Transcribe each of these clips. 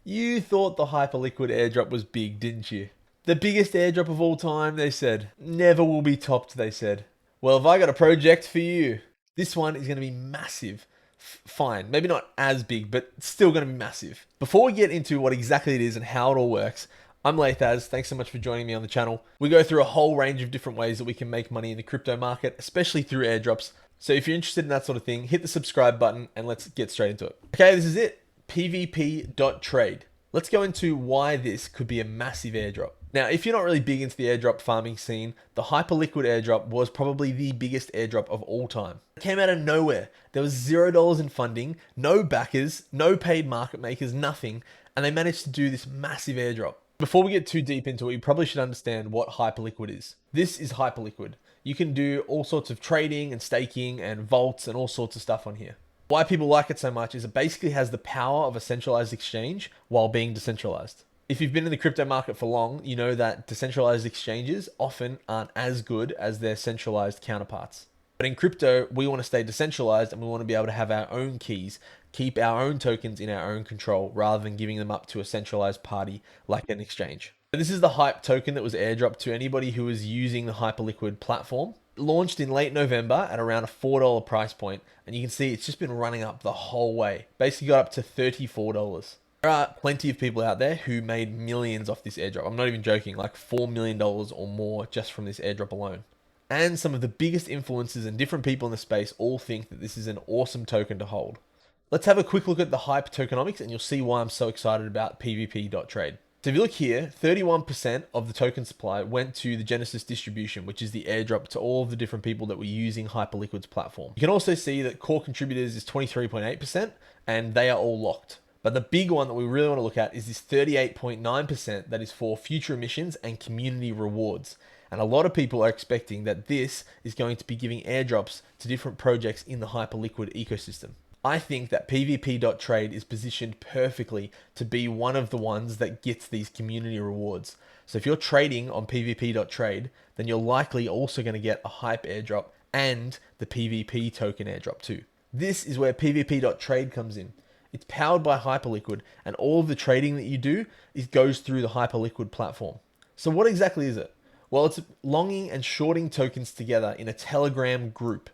You thought the Hyperliquid airdrop was big, didn't you? The biggest airdrop of all time, they said. Never will be topped, they said. Well, have I got a project for you? This one is going to be massive. Fine, maybe not as big, but still going to be massive. Before we get into what exactly it is and how it all works, I'm Lathaz. Thanks so much for joining me on the channel. We go through a whole range of different ways that we can make money in the crypto market, especially through airdrops. So if you're interested in that sort of thing, hit the subscribe button and let's get straight into it. Okay, this is it. pvp.trade. Let's go into why this could be a massive airdrop. Now, if you're not really big into the airdrop farming scene, the Hyperliquid airdrop was probably the biggest airdrop of all time. It came out of nowhere. There was $0 in funding, no backers, no paid market makers, nothing, and they managed to do this massive airdrop. Before we get too deep into it, you probably should understand what Hyperliquid is. This is Hyperliquid. You can do all sorts of trading and staking and vaults and all sorts of stuff on here. Why people like it so much is it basically has the power of a centralized exchange while being decentralized. If you've been in the crypto market for long, you know that decentralized exchanges often aren't as good as their centralized counterparts. But in crypto, we want to stay decentralized and we want to be able to have our own keys, keep our own tokens in our own control rather than giving them up to a centralized party like an exchange. This is the Hype token that was airdropped to anybody who was using the Hyperliquid platform. It launched in late November at around a $4 price point, and you can see it's just been running up the whole way. Basically got up to $34. There are plenty of people out there who made millions off this airdrop. I'm not even joking, like $4 million or more just from this airdrop alone. And some of the biggest influencers and different people in the space all think that this is an awesome token to hold. Let's have a quick look at the Hype tokenomics and you'll see why I'm so excited about pvp.trade. So if you look here, 31% of the token supply went to the Genesis distribution, which is the airdrop to all of the different people that were using Hyperliquid's platform. You can also see that core contributors is 23.8% and they are all locked. But the big one that we really want to look at is this 38.9% that is for future emissions and community rewards. And a lot of people are expecting that this is going to be giving airdrops to different projects in the Hyperliquid ecosystem. I think that pvp.trade is positioned perfectly to be one of the ones that gets these community rewards. So if you're trading on pvp.trade, then you're likely also going to get a Hype airdrop and the PVP token airdrop too. This is where pvp.trade comes in. It's powered by Hyperliquid and all of the trading that you do goes through the Hyperliquid platform. So what exactly is it? Well, it's longing and shorting tokens together in a Telegram group.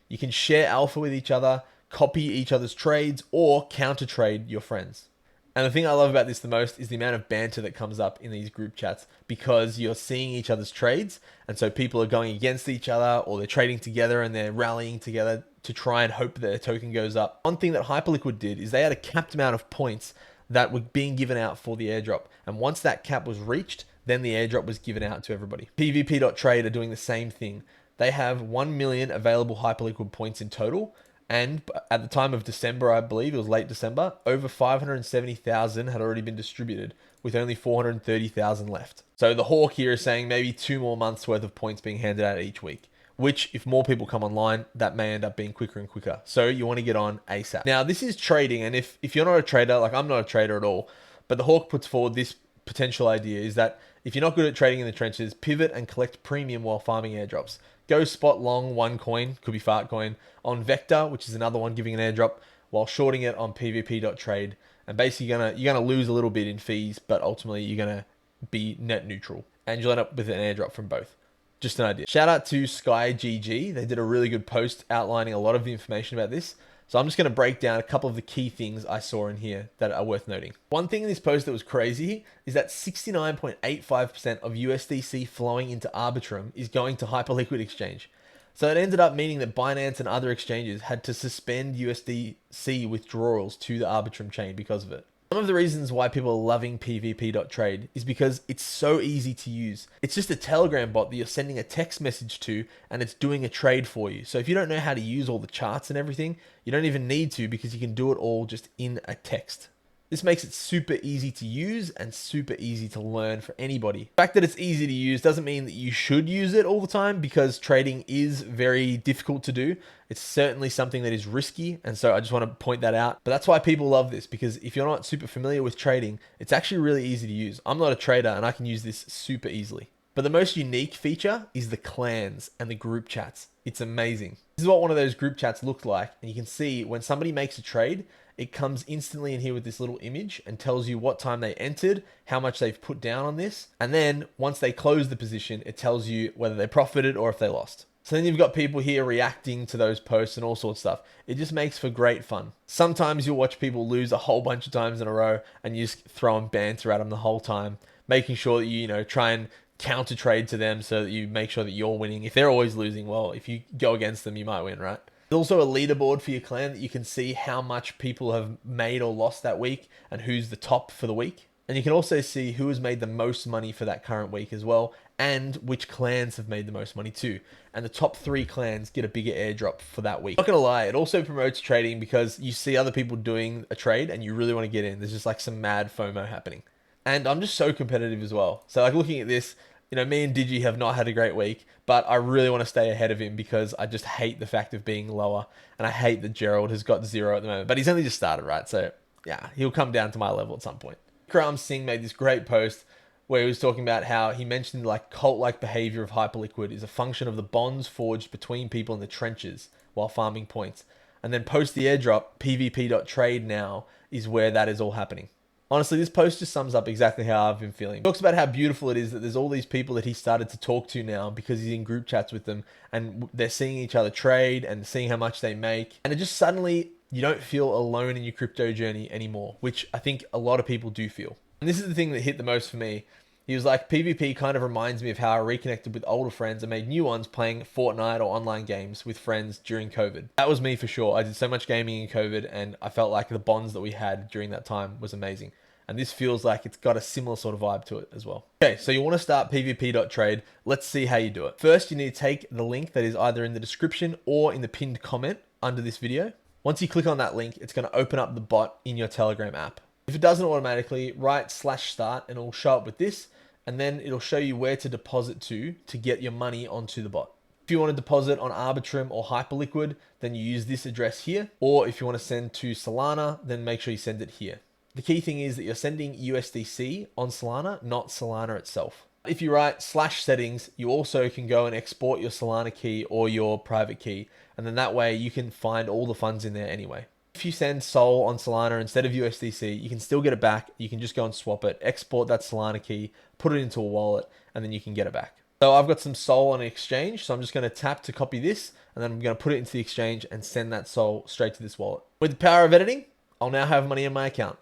You can share alpha with each other, copy each other's trades, or counter trade your friends. And the thing I love about this the most is the amount of banter that comes up in these group chats because you're seeing each other's trades. And so people are going against each other or they're trading together and they're rallying together to try and hope that their token goes up. One thing that Hyperliquid did is they had a capped amount of points that were being given out for the airdrop. And once that cap was reached, then the airdrop was given out to everybody. pvp.trade are doing the same thing. They have 1 million available Hyperliquid points in total. And at the time of December, I believe, it was late December, over 570,000 had already been distributed with only 430,000 left. So the hawk here is saying maybe 2 more months worth of points being handed out each week, which if more people come online, that may end up being quicker and quicker. So you want to get on ASAP. Now this is trading. And if you're not a trader, like I'm not a trader at all, but the hawk puts forward this potential idea is that if you're not good at trading in the trenches, pivot and collect premium while farming airdrops. Go spot long one coin, could be Fartcoin, on Vector, which is another one giving an airdrop, while shorting it on pvp.trade. And basically you're gonna lose a little bit in fees, but ultimately you're gonna be net neutral. And you'll end up with an airdrop from both. Just an idea. Shout out to SkyGG. They did a really good post outlining a lot of the information about this. So I'm just going to break down a couple of the key things I saw in here that are worth noting. One thing in this post that was crazy is that 69.85% of USDC flowing into Arbitrum is going to Hyperliquid Exchange. So it ended up meaning that Binance and other exchanges had to suspend USDC withdrawals to the Arbitrum chain because of it. Some of the reasons why people are loving pvp.trade is because it's so easy to use. It's just a Telegram bot that you're sending a text message to and it's doing a trade for you. So if you don't know how to use all the charts and everything, you don't even need to because you can do it all just in a text. This makes it super easy to use and super easy to learn for anybody. The fact that it's easy to use doesn't mean that you should use it all the time because trading is very difficult to do. It's certainly something that is risky, and so I just want to point that out. But that's why people love this, because if you're not super familiar with trading, it's actually really easy to use. I'm not a trader and I can use this super easily. But the most unique feature is the clans and the group chats. It's amazing. This is what one of those group chats looked like. And you can see when somebody makes a trade, it comes instantly in here with this little image and tells you what time they entered, how much they've put down on this. And then once they close the position, it tells you whether they profited or if they lost. So then you've got people here reacting to those posts and all sorts of stuff. It just makes for great fun. Sometimes you'll watch people lose a whole bunch of times in a row and you just throwing banter at them the whole time, making sure that you try and counter trade to them so that you make sure that you're winning. If they're always losing, well, if you go against them, you might win, right? There's also a leaderboard for your clan that you can see how much people have made or lost that week and who's the top for the week. And you can also see who has made the most money for that current week as well, and which clans have made the most money too. And the top 3 clans get a bigger airdrop for that week. Not gonna lie, it also promotes trading because you see other people doing a trade and you really want to get in. There's just like some mad FOMO happening. And I'm just so competitive as well. So like looking at this, me and Digi have not had a great week, but I really want to stay ahead of him because I just hate the fact of being lower. And I hate that Gerald has got 0 at the moment, but he's only just started, right? So yeah, he'll come down to my level at some point. Kram Singh made this great post where he was talking about how he mentioned like cult-like behavior of Hyperliquid is a function of the bonds forged between people in the trenches while farming points. And then post the airdrop, pvp.trade now is where that is all happening. Honestly, this post just sums up exactly how I've been feeling. He talks about how beautiful it is that there's all these people that he started to talk to now because he's in group chats with them and they're seeing each other trade and seeing how much they make. And it just suddenly, you don't feel alone in your crypto journey anymore, which I think a lot of people do feel. And this is the thing that hit the most for me. He was like, PvP kind of reminds me of how I reconnected with older friends and made new ones playing Fortnite or online games with friends during COVID. That was me for sure. I did so much gaming in COVID and I felt like the bonds that we had during that time was amazing. And this feels like it's got a similar sort of vibe to it as well. Okay, so you want to start pvp.trade. Let's see how you do it. First, you need to take the link that is either in the description or in the pinned comment under this video. Once you click on that link, it's going to open up the bot in your Telegram app. If it doesn't automatically, write /start and it'll show up with this. And then it'll show you where to deposit to get your money onto the bot. If you want to deposit on Arbitrum or Hyperliquid, then you use this address here. Or if you want to send to Solana, then make sure you send it here. The key thing is that you're sending USDC on Solana, not Solana itself. If you write /settings, you also can go and export your Solana key or your private key. And then that way you can find all the funds in there anyway. If you send Sol on Solana instead of USDC, you can still get it back. You can just go and swap it, export that Solana key, put it into a wallet, and then you can get it back. So I've got some Sol on an exchange, so I'm just going to tap to copy this, and then I'm going to put it into the exchange and send that Sol straight to this wallet. With the power of editing, I'll now have money in my account.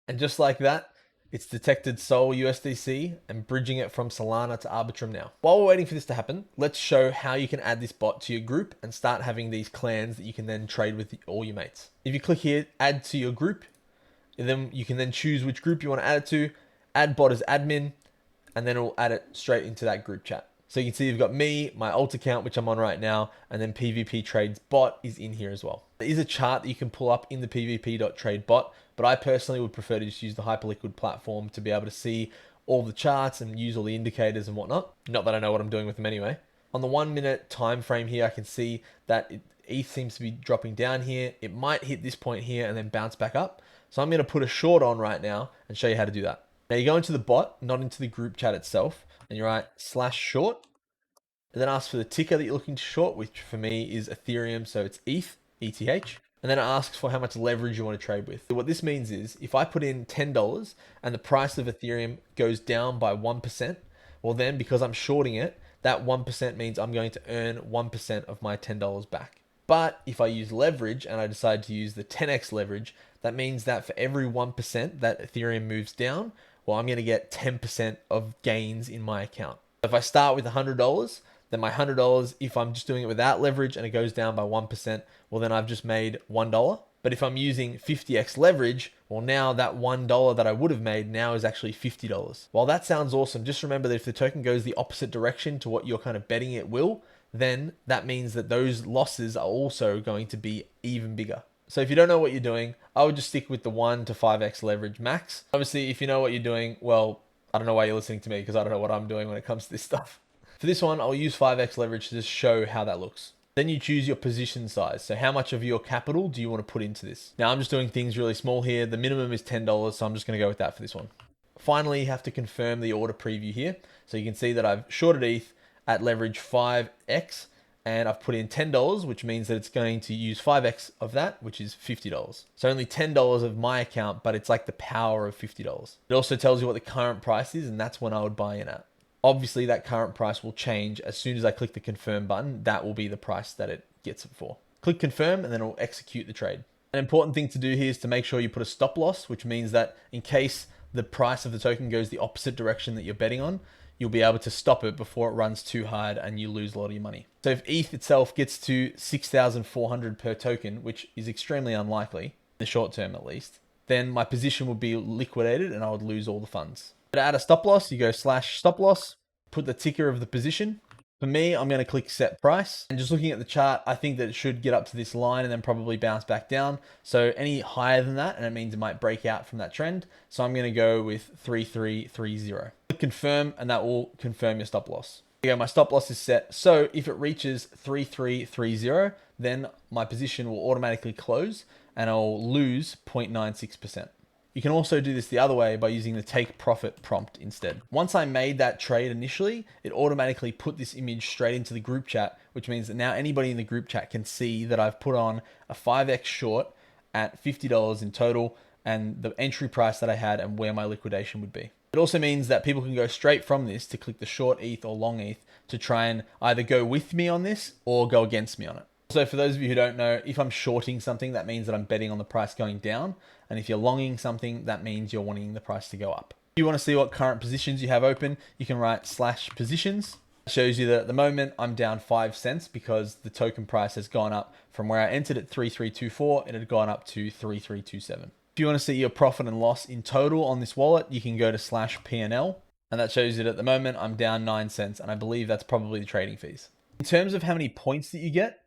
And just like that, it's detected Sol USDC and bridging it from Solana to Arbitrum now. While we're waiting for this to happen, let's show how you can add this bot to your group and start having these clans that you can then trade with all your mates. If you click here, add to your group, and then you can then choose which group you want to add it to, add bot as admin, and then it'll add it straight into that group chat. So you can see you've got me, my alt account, which I'm on right now, and then pvptrade's bot is in here as well. There is a chart that you can pull up in the pvp.trade bot, but I personally would prefer to just use the Hyperliquid platform to be able to see all the charts and use all the indicators and whatnot. Not that I know what I'm doing with them anyway. On the 1 minute time frame here, I can see that ETH seems to be dropping down here. It might hit this point here and then bounce back up. So I'm going to put a short on right now and show you how to do that. Now you go into the bot, not into the group chat itself, and you write /short, and then ask for the ticker that you're looking to short, which for me is Ethereum, so it's ETH, ETH. And then it asks for how much leverage you want to trade with. So what this means is if I put in $10 and the price of Ethereum goes down by 1%, well then because I'm shorting it, that 1% means I'm going to earn 1% of my $10 back. But if I use leverage and I decide to use the 10x leverage, that means that for every 1% that Ethereum moves down, well, I'm going to get 10% of gains in my account. If I start with $100, then my $100, if I'm just doing it without leverage and it goes down by 1%, well, then I've just made $1. But if I'm using 50x leverage, well, now that $1 that I would have made now is actually $50. While that sounds awesome, just remember that if the token goes the opposite direction to what you're kind of betting it will, then that means that those losses are also going to be even bigger. So if you don't know what you're doing, I would just stick with the 1 to 5x leverage max. Obviously, if you know what you're doing, well, I don't know why you're listening to me because I don't know what I'm doing when it comes to this stuff. For this one, I'll use 5x leverage to just show how that looks. Then you choose your position size. So how much of your capital do you want to put into this? Now I'm just doing things really small here. The minimum is $10, so I'm just going to go with that for this one. finally have to confirm the order preview here. So you can see that I've shorted ETH at leverage 5x, and I've put in $10, which means that it's going to use 5x of that, which is $50. So only $10 of my account, but it's like the power of $50. It also tells you what the current price is, and that's when I would buy in at. Obviously, that current price will change as soon as I click the confirm button. That will be the price that it gets it for. Click confirm, and then it'll execute the trade. An important thing to do here is to make sure you put a stop loss, which means that in case the price of the token goes the opposite direction that you're betting on, you'll be able to stop it before it runs too hard and you lose a lot of your money. So if ETH itself gets to 6,400 per token, which is extremely unlikely, in the short term at least, then my position would be liquidated and I would lose all the funds. To add a stop loss, you go /stop loss, put the ticker of the position. For me, I'm going to click set price, and just looking at the chart, I think that it should get up to this line and then probably bounce back down. So any higher than that, and it means it might break out from that trend. So I'm going to go with 3330. Click confirm, and that will confirm your stop loss. There you go, my stop loss is set. So if it reaches 3330, then my position will automatically close and I'll lose 0.96%. You can also do this the other way by using the take profit prompt instead. Once I made that trade initially, it automatically put this image straight into the group chat, which means that now anybody in the group chat can see that I've put on a 5x short at $50 in total and the entry price that I had and where my liquidation would be. It also means that people can go straight from this to click the short ETH or long ETH to try and either go with me on this or go against me on it. So for those of you who don't know, if I'm shorting something, that means that I'm betting on the price going down. And if you're longing something, that means you're wanting the price to go up. If you want to see what current positions you have open, you can write /positions. It shows you that at the moment I'm down 5 cents because the token price has gone up from where I entered at 3324, it had gone up to 3327. If you want to see your profit and loss in total on this wallet, you can go to /PNL. And that shows you that at the moment I'm down 9 cents. And I believe that's probably the trading fees. In terms of how many points that you get,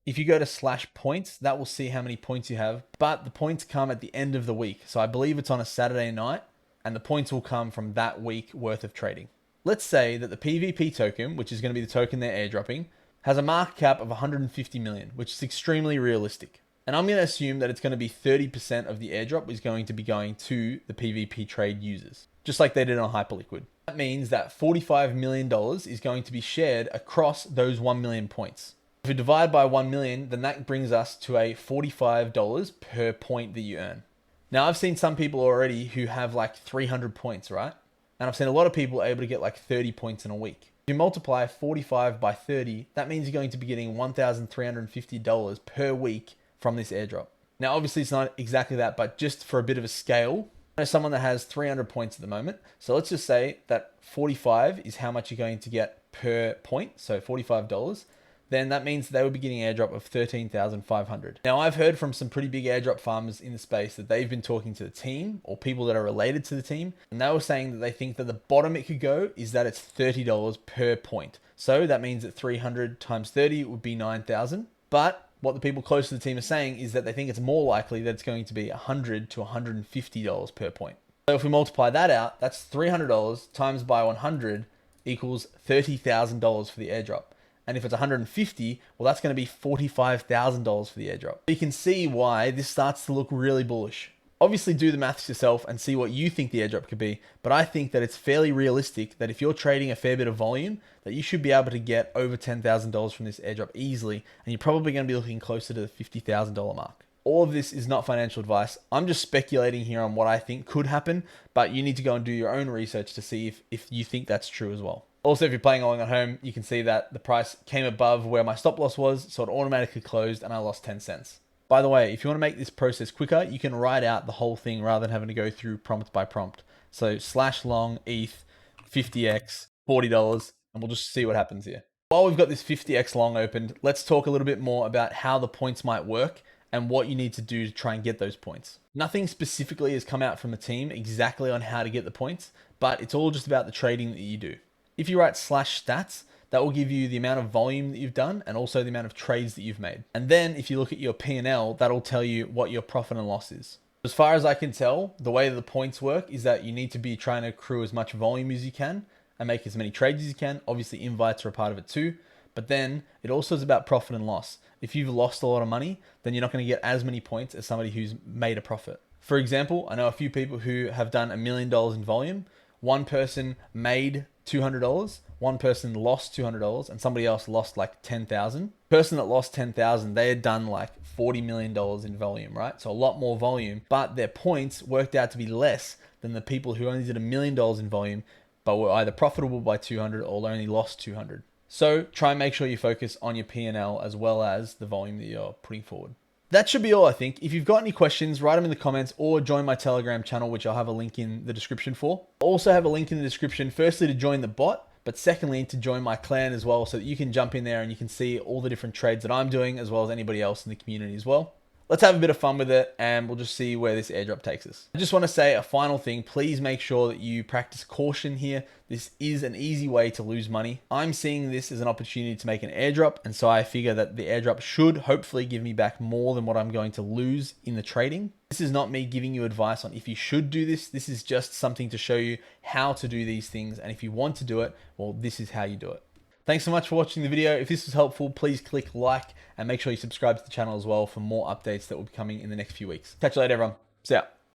if you go to /points, that will see how many points you have, but the points come at the end of the week. So I believe it's on a Saturday night and the points will come from that week worth of trading. Let's say that the PVP token, which is going to be the token they're airdropping, has a market cap of 150 million, which is extremely realistic. And I'm going to assume that it's going to be 30% of the airdrop is going to be going to the pvptrade users, just like they did on Hyperliquid. That means that $45 million is going to be shared across those 1 million points. If we divide by 1 million, then that brings us to a $45 per point that you earn. Now, I've seen some people already who have like 300 points, right? And I've seen a lot of people able to get like 30 points in a week. If you multiply 45 by 30, that means you're going to be getting $1,350 per week from this airdrop. Now, obviously it's not exactly that, but just for a bit of a scale, I know someone that has 300 points at the moment. So let's just say that 45 is how much you're going to get per point. So $45. Then that means they would be getting an airdrop of 13,500. Now, I've heard from some pretty big airdrop farmers in the space that they've been talking to the team or people that are related to the team, and they were saying that they think that the bottom it could go is that it's $30 per point. So that means that 300 times 30 would be 9,000. But what the people close to the team are saying is that they think it's more likely that it's going to be $100 to $150 per point. So if we multiply that out, that's $300 times by 100 equals $30,000 for the airdrop. And if it's 150, well, that's going to be $45,000 for the airdrop. You can see why this starts to look really bullish. Obviously, do the maths yourself and see what you think the airdrop could be. But I think that it's fairly realistic that if you're trading a fair bit of volume, that you should be able to get over $10,000 from this airdrop easily. And you're probably going to be looking closer to the $50,000 mark. All of this is not financial advice. I'm just speculating here on what I think could happen, but you need to go and do your own research to see if you think that's true as well. Also, if you're playing along at home, you can see that the price came above where my stop loss was, so it automatically closed and I lost 10 cents. By the way, if you want to make this process quicker, you can write out the whole thing rather than having to go through prompt by prompt. So /long ETH 50x $40, and we'll just see what happens here. While we've got this 50x long opened, let's talk a little bit more about how the points might work and what you need to do to try and get those points. Nothing specifically has come out from the team exactly on how to get the points, but it's all just about the trading that you do. If you write /stats, that will give you the amount of volume that you've done and also the amount of trades that you've made. And then if you look at your P&L, that'll tell you what your profit and loss is. As far as I can tell, the way that the points work is that you need to be trying to accrue as much volume as you can and make as many trades as you can. Obviously, invites are a part of it too. But then it also is about profit and loss. If you've lost a lot of money, then you're not going to get as many points as somebody who's made a profit. For example, I know a few people who have done $1 million in volume. One person made $200, one person lost $200, and somebody else lost like 10,000. Person that lost 10,000, they had done like $40 million in volume, right? So a lot more volume, but their points worked out to be less than the people who only did $1 million in volume, but were either profitable by 200 or only lost 200. So try and make sure you focus on your P&L as well as the volume that you're putting forward. That should be all, I think. If you've got any questions, write them in the comments or join my Telegram channel, which I'll have a link in the description for. I'll also have a link in the description, firstly, to join the bot, but secondly, to join my clan as well, so that you can jump in there and you can see all the different trades that I'm doing, as well as anybody else in the community as well. Let's have a bit of fun with it, and we'll just see where this airdrop takes us. I just want to say a final thing. Please make sure that you practice caution here. This is an easy way to lose money. I'm seeing this as an opportunity to make an airdrop, and so I figure that the airdrop should hopefully give me back more than what I'm going to lose in the trading. This is not me giving you advice on if you should do this. This is just something to show you how to do these things, and if you want to do it, well, this is how you do it. Thanks so much for watching the video. If this was helpful, please click like and make sure you subscribe to the channel as well for more updates that will be coming in the next few weeks. Catch you later, everyone. See ya.